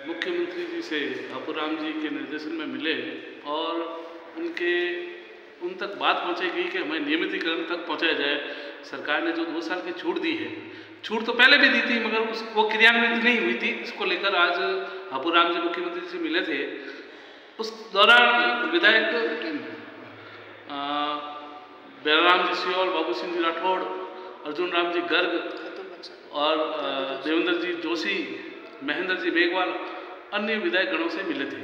मुख्यमंत्री जी से बापूराम जी के निर्देशन में मिले और उन तक बात पहुंचाई गई कि हमें नियमितीकरण तक पहुंचाया जाए। सरकार ने जो 2 साल की छूट दी है, छूट तो पहले भी दी थी मगर वो क्रियान्वित नहीं हुई थी। इसको लेकर आज बापूराम जी मुख्यमंत्री से मिले थे। उस दौरान विधायक बैराराम जी सियोल, बाबू सिंह जी राठौड़, अर्जुन राम जी गर्ग और देवेंद्र जी जोशी, महेंद्र जी मेघवाल अन्य विधायक गणों से मिले थे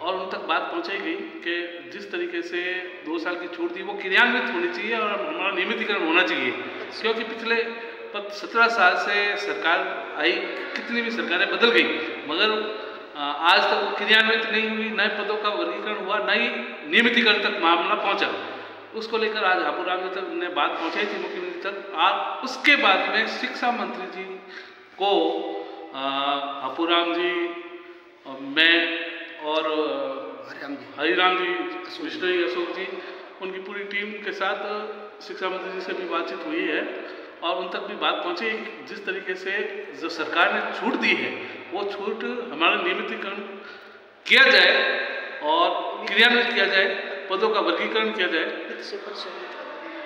और उन तक बात पहुंचाई गई कि जिस तरीके से 2 साल की छूट थी वो क्रियान्वित होनी चाहिए और हमारा नियमितीकरण होना चाहिए। क्योंकि पिछले 17 साल से सरकार आई, कितनी भी सरकारें बदल गई मगर आज तक क्रियान्वित नहीं हुई, नए पदों का वर्गीकरण हुआ, न ही नियमितीकरण तक मामला पहुंचा। उसको लेकर आज बापूराम जी तक ने बात पहुंचाई थी मुख्यमंत्री तक। और उसके बाद में शिक्षा मंत्री जी को बापूराम जी, मैं और हरिराम जी, विष्णु अशोक जी, उनकी पूरी टीम के साथ शिक्षा मंत्री जी से भी बातचीत हुई है और उन तक भी बात पहुंची। जिस तरीके से जो सरकार ने छूट दी है वो छूट हमारा नियमितीकरण किया जाए और क्रियान्वित किया जाए, पदों का वर्गीकरण किया जाए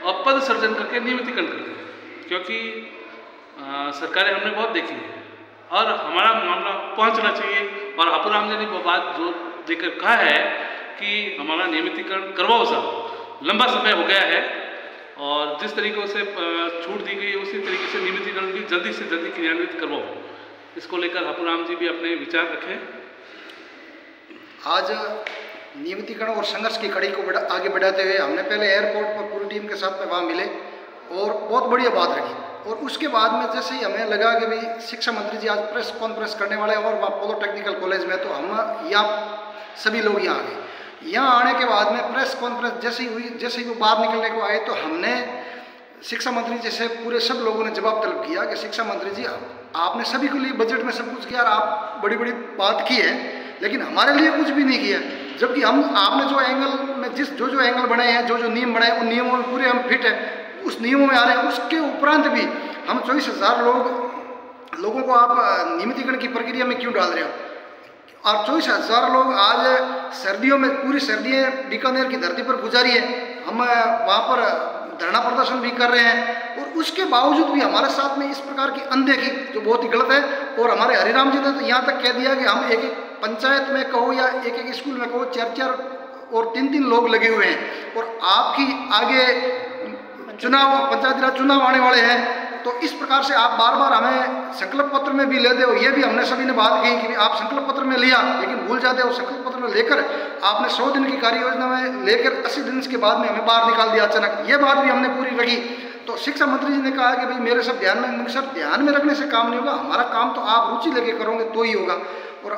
और पद सर्जन करके नियमितीकरण कर दें। क्योंकि सरकारें हमने बहुत देखी है और हमारा मामला पहुंचना चाहिए। और बापूराम जी ने वो बात जो देकर कहा है कि हमारा नियमितीकरण करवाओ साहब, लंबा समय हो गया है और जिस तरीके से छूट दी गई है उसी तरीके से नियमितीकरण भी जल्दी से जल्दी क्रियान्वित करवाओ। इसको लेकर बापूराम जी भी अपने विचार रखें। आज नियमितीकरण और संघर्ष की कड़ी को आगे बढ़ाते हुए हमने पहले एयरपोर्ट पर पूरी टीम के साथ में वहाँ मिले और बहुत बढ़िया बात रखी। और उसके बाद में जैसे ही हमें लगा कि भाई शिक्षा मंत्री जी आज प्रेस कॉन्फ्रेंस करने वाले हैं और वहाँ पॉलिटेक्निकल कॉलेज में, तो हम यहाँ सभी लोग यहाँ आ गए। यहाँ आने के बाद में प्रेस कॉन्फ्रेंस जैसे ही हुई, जैसे ही वो बाहर निकलने को आए तो हमने शिक्षा मंत्री जी से पूरे सब लोगों ने जवाब तलब किया कि शिक्षा मंत्री जी आपने सभी के लिए बजट में सब कुछ किया और आप बड़ी बड़ी बात की है, लेकिन हमारे लिए कुछ भी नहीं किया। जबकि आपने जो एंगल में जो एंगल बनाए हैं, जो नियम बनाए हैं, उन नियमों में पूरे हम फिट है, उस नियमों में आ रहे हैं। उसके उपरांत भी हम 24,000 लोगों को आप नियमितीकरण की प्रक्रिया में क्यों डाल रहे हो? और 24,000 लोग आज सर्दियों में पूरी सर्दियाँ बीकानेर की धरती पर गुजारी है, हम वहाँ पर धरना प्रदर्शन भी कर रहे हैं और उसके बावजूद भी हमारे साथ में इस प्रकार की अनदेखी जो बहुत ही गलत है। और हमारे हरिराम जी ने तो यहाँ तक कह दिया कि हम एक पंचायत में कहो या एक स्कूल में कहो 4-4 और 3-3 लोग लगे हुए हैं और आपकी आगे पंचायती राज चुनाव आने वाले हैं, तो इस प्रकार से आप बार बार हमें संकल्प पत्र में भी लेते हो। ये भी हमने सभी ने बात की कि आप संकल्प पत्र में लिया लेकिन भूल जाते हो। संकल्प पत्र में लेकर आपने 100 दिन की कार्य योजना में लेकर 80 दिन के बाद में हमें बाहर निकाल दिया अचानक। ये बात भी हमने पूरी रखी। तो शिक्षा मंत्री जी ने कहा कि भाई मेरे सब ध्यान में, सर ध्यान में रखने से काम नहीं होगा, हमारा काम तो आप रुचि लेके करोगे तो ही होगा। और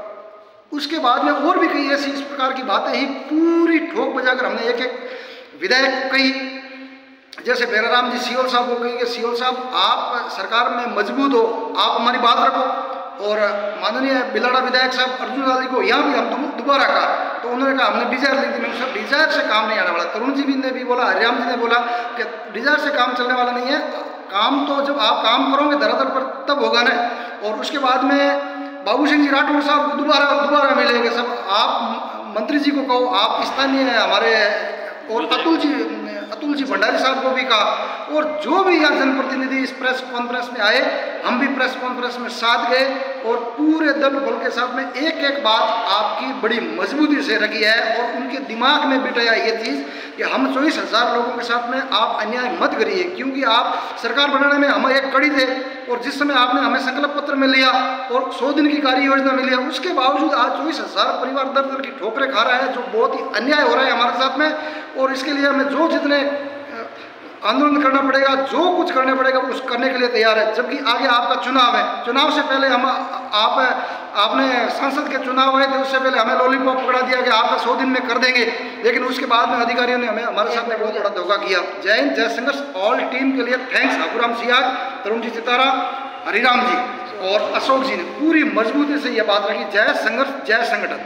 उसके बाद में और भी कई ऐसी इस प्रकार की बातें ही पूरी ठोक बजाकर हमने एक विधायक को कही। जैसे बैराराम जी सियोल साहब को कही कि सियोल साहब आप सरकार में मजबूत हो, आप हमारी बात रखो। और माननीय बिलाड़ा विधायक साहब अर्जुन लाल जी को यहाँ भी हम दोबारा कहा तो उन्होंने कहा हमने डिजायर ली थी। मैं सब डिजायर से काम नहीं आने वाला। तरुण जी भी ने भी बोला, हरिराम जी ने बोला कि डिजायर से काम चलने वाला नहीं है, काम तो जब आप काम करोगे धरातल पर तब होगा ना। और उसके बाद में बाबू सिंह जी राठौड़ साहब को दोबारा मिलेंगे सब। आप मंत्री जी को कहो, आप स्थानीय हमारे और अतुल जी भंडारी साहब को भी कहा और जो भी यहाँ जनप्रतिनिधि इस प्रेस कॉन्फ्रेंस में आए, हम भी प्रेस कॉन्फ्रेंस में साथ गए और पूरे दल बल के साथ में एक बात आपकी बड़ी मजबूती से रखी है और उनके दिमाग में बिठाया ये चीज़ कि हम 24,000 लोगों के साथ में आप अन्याय मत करिए। क्योंकि आप सरकार बनाने में हम एक कड़ी थे और जिस समय आपने हमें संकल्प पत्र में लिया और 100 दिन की कार्य योजना में लिया, उसके बावजूद आज 24,000 परिवार दर की ठोकरें खा रहा है, जो बहुत ही अन्याय हो रहा है हमारे साथ में। और इसके लिए हमें जितने आंदोलन करना पड़ेगा, जो कुछ करना पड़ेगा वो करने के लिए तैयार है। जबकि आगे आपका चुनाव है, चुनाव से पहले आपने संसद के चुनाव आए थे, उससे पहले हमें लॉलीपॉप पकड़ा दिया कि आपका 100 दिन में कर देंगे, लेकिन उसके बाद में अधिकारियों ने हमारे साथ में बहुत बड़ा धोखा किया। जय हिंद, जय संघर्ष। ऑल टीम के लिए थैंक्स। बापूराम सियाग, तरुण जी चितारा, हरिराम जी और अशोक जी ने पूरी मजबूती से यह बात रखी। जय संघर्ष, जय संगठन।